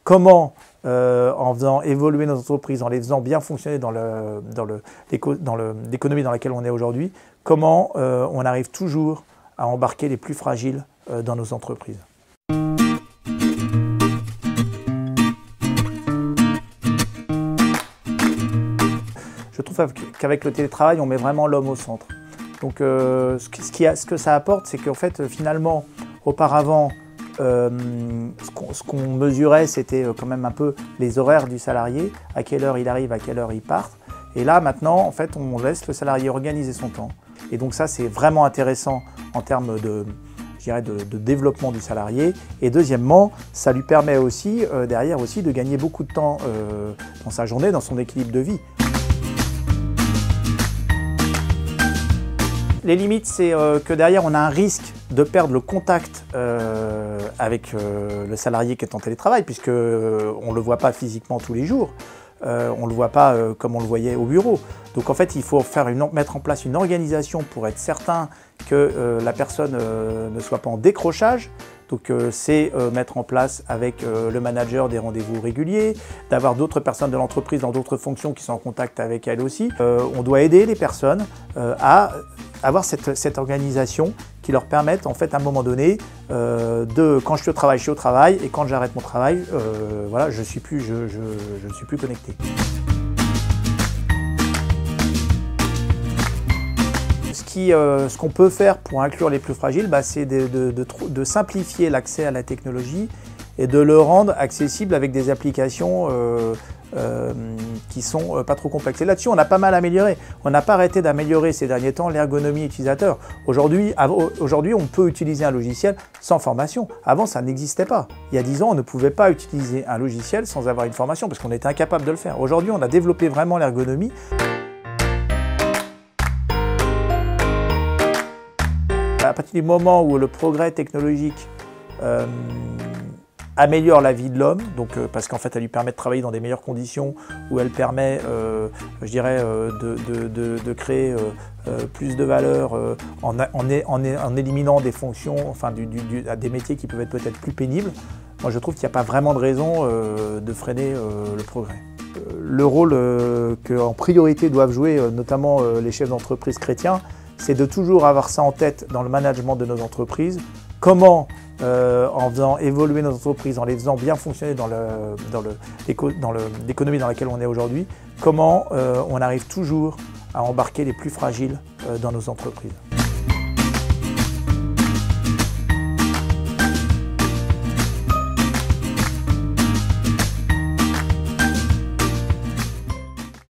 comment, en faisant évoluer nos entreprises, en les faisant bien fonctionner dans l'économie dans laquelle on est aujourd'hui, comment on arrive toujours à embarquer les plus fragiles dans nos entreprises. Je trouve qu'avec le télétravail, on met vraiment l'homme au centre. Donc ce que ça apporte, c'est qu'en fait, finalement, auparavant, ce qu'on mesurait, c'était quand même un peu les horaires du salarié, à quelle heure il arrive, à quelle heure il part. Et là, maintenant, en fait, on laisse le salarié organiser son temps. Et donc ça, c'est vraiment intéressant en termes de, je dirais, de développement du salarié. Et deuxièmement, ça lui permet aussi, derrière aussi, de gagner beaucoup de temps dans sa journée, dans son équilibre de vie. Les limites, c'est que derrière, on a un risque de perdre le contact avec le salarié qui est en télétravail, puisqu'on ne le voit pas physiquement tous les jours. On ne le voit pas comme on le voyait au bureau. Donc en fait, il faut mettre en place une organisation pour être certain que la personne ne soit pas en décrochage. Donc c'est mettre en place avec le manager des rendez-vous réguliers, d'avoir d'autres personnes de l'entreprise dans d'autres fonctions qui sont en contact avec elle aussi. On doit aider les personnes à avoir cette organisation qui leur permette en fait à un moment donné quand je suis au travail, et quand j'arrête mon travail, voilà, je ne suis plus connecté. Ce qu'on peut faire pour inclure les plus fragiles, c'est de simplifier l'accès à la technologie et de le rendre accessible avec des applications qui sont pas trop complexes. Et là-dessus, on a pas mal amélioré. On n'a pas arrêté d'améliorer ces derniers temps l'ergonomie utilisateur. Aujourd'hui, on peut utiliser un logiciel sans formation. Avant, ça n'existait pas. Il y a 10 ans, on ne pouvait pas utiliser un logiciel sans avoir une formation parce qu'on était incapable de le faire. Aujourd'hui, on a développé vraiment l'ergonomie. À partir du moment où le progrès technologique améliore la vie de l'homme, parce qu'en fait elle lui permet de travailler dans des meilleures conditions, où elle permet, je dirais, de créer plus de valeur en éliminant des fonctions, enfin des métiers qui peuvent être peut-être plus pénibles. Moi je trouve qu'il n'y a pas vraiment de raison de freiner le progrès. Le rôle qu'en priorité doivent jouer notamment les chefs d'entreprise chrétiens, c'est de toujours avoir ça en tête dans le management de nos entreprises. Comment, en faisant évoluer nos entreprises, en les faisant bien fonctionner dans l'économie dans laquelle on est aujourd'hui, comment on arrive toujours à embarquer les plus fragiles dans nos entreprises.